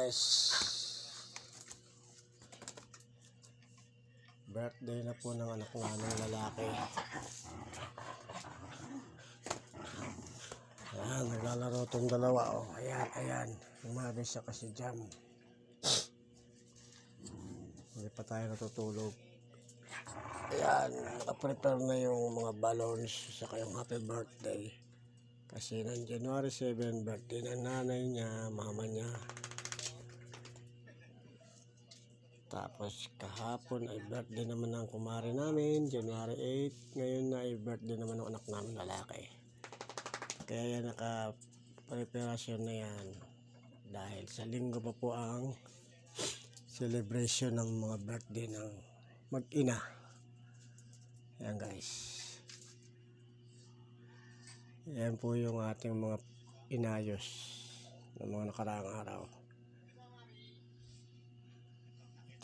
guys, birthday na po ng anak namin lalaki. Ayan, naglalaro itong dalawa. Oh, ayan. Umabi siya kasi jam. Hindi pa tayo natutulog. Ayan, nakaprepare na yung mga balloons sa kayong happy birthday. Kasi ng January 7, birthday ng nanay niya, mama niya. Tapos kahapon ay birthday naman ng kumare namin, January 8. Ngayon na ay birthday naman ng anak namin lalaki. Kaya yan, naka-preparasyon na yan. Dahil sa linggo pa po ang celebration ng mga birthday ng mag-ina. Ayan guys. Yan po yung ating mga inayos ng mga nakaraang araw.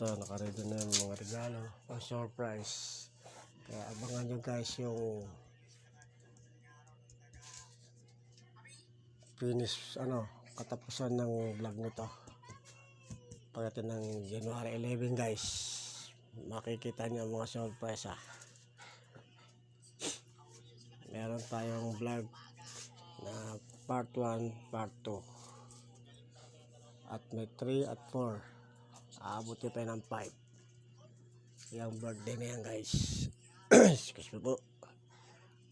Ito, nakaready na yung mga regalo o surprise. Kaya abangan nyo guys yung finish, katapusan ng vlog nito. Pagdating ng January 11 guys, makikita nyo ang mga surprise Meron tayong vlog na part 1, part 2 at may 3 at 4. Aabuti pa ng 5 yung birthday na yan guys. Excuse me po.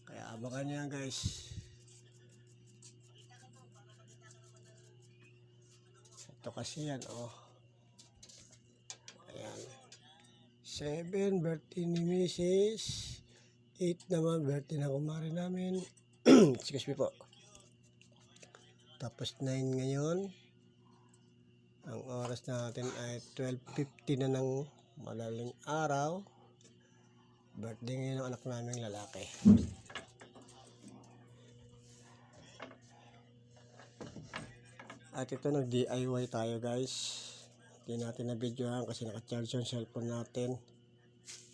Kaya abangan nyo yan guys. Ito kasi yan ayan, 7 birthday ni Mrs. 8 naman birthday na kumare namin. Excuse me po. Tapos 9 ngayon. Ang oras natin ay 12:50 na ng madaling araw. Birthday ngayon ng anak namin lalaki. At ito, nag-DIY tayo guys. Hindi natin na-videohan kasi naka-charge yung cellphone natin.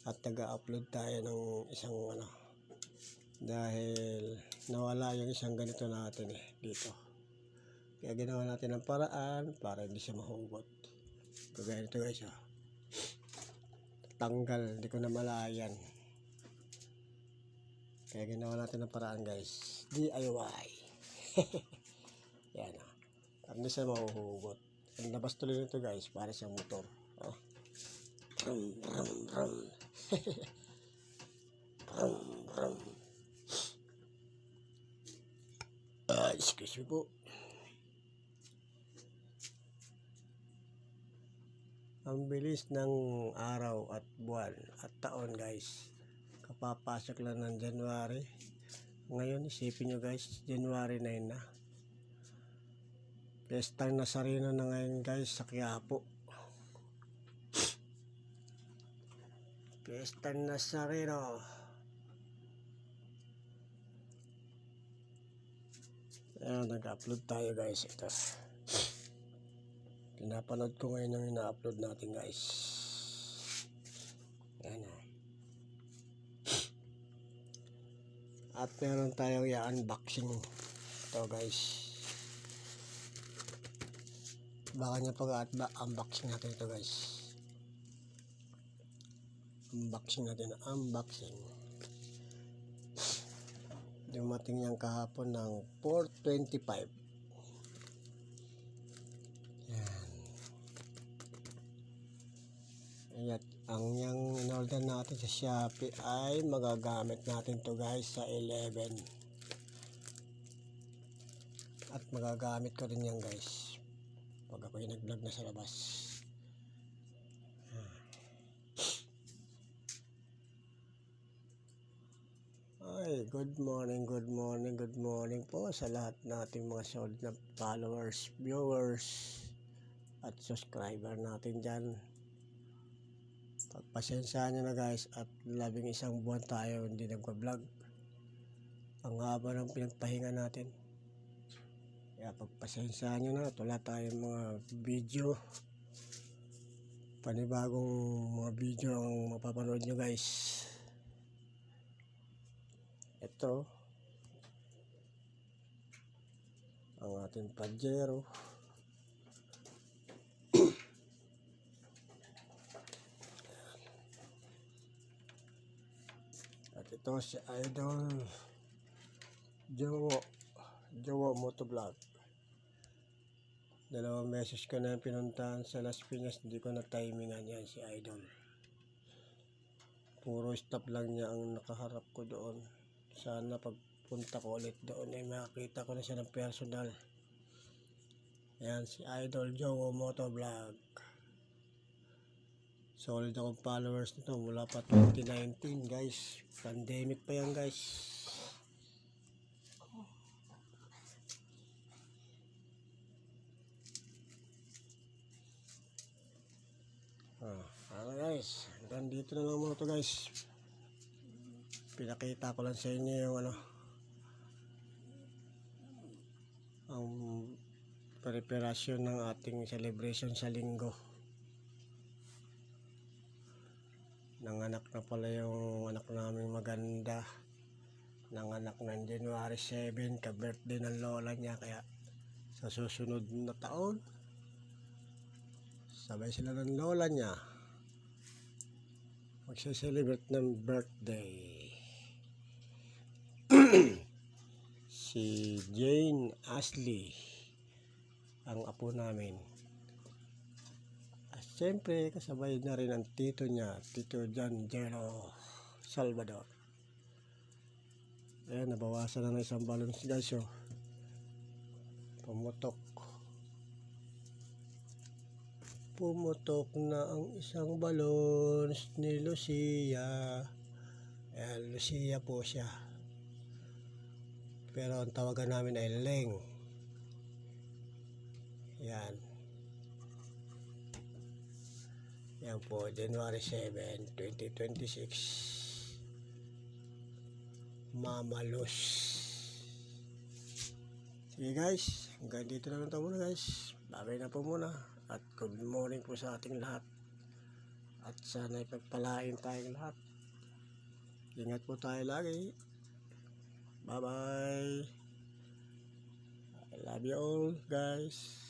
At nag-upload tayo ng isang dahil nawala yung isang ganito natin dito. Kaya ginawa natin ang paraan para hindi siya mahugot. Kagaya nito guys tanggal, hindi ko na malayan. Kaya ginawa natin ang paraan guys, DIY. Yan para hindi siya mahuhugot. Ang labas tuloy nito guys, para siyang motor. Brum, brum, brum. Brum, brum. Excuse me po. Ang bilis ng araw at buwan at taon guys. Kapapasok lang ng January. Ngayon isipin nyo guys, January 9 na. Pestang Nazareno na ngayon guys sa Quiapo. Pestang Nazareno. Ayan, nag-upload tayo guys. Ito. Pinapanood ko ngayon yung ina-upload natin guys. Ayan At meron tayong i-unboxing ito guys. Baka nyo pag-unboxing natin ito guys. Unboxing. Dumating yan kahapon ng 4:25. Ayan. Ang yung in-order natin sa Shopee ay magagamit natin to guys sa 11. At magagamit ko rin yan guys pag ako yung nag-vlog na sa labas. Ay, good morning po sa lahat nating mga solid na followers, viewers at subscriber natin dyan. Pagpasensyaan nyo na guys, at 11 buwan tayo hindi nagpa-vlog. Ang haba ng pinagpahinga natin. Kaya pagpasensyaan nyo na, wala tayong mga video. Panibagong mga video ang mapapanood nyo guys. Ito ang ating Pajero. Ito si Idol Jowo Motovlog. 2 beses ko na pinuntahan sa Las Piñas, hindi ko na timingan yan si Idol. Puro stop lang niya ang nakaharap ko doon. Sana pagpunta ko ulit doon ay makita ko na siya ng personal. Yan si Idol Jowo Motovlog. Solid akong followers nito mula pa 2019 guys. Pandemic pa yan guys. Ano guys, hanggang dito na lang muna to guys. Pinakita ko lang sa inyo yung ang preparasyon ng ating celebration sa linggo. Nanganak na pala yung anak namin maganda. Nanganak ng January 7, ka-birthday ng lola niya, kaya sa susunod na taon sabay sila ng lola niya magse-celebrate ng birthday. Si Jane Ashley ang apo namin. At siyempre kasabay na rin ang tito niya, Tito John Jero Salvador. Ayan, nabawasan na ng isang balon guys. Pumutok na ang isang balon ni Lucia. Ayan, Lucia po siya. Pero ang tawagan namin ay Leng. Yan. Yan po, January 7, 2026. Mama Luz. Sige guys, hanggang dito na lang ito muna guys. Babay na po muna. At good morning po sa ating lahat. At sana ipagpalain tayong lahat. Ingat po tayo lagi. Bye bye. I love you all guys.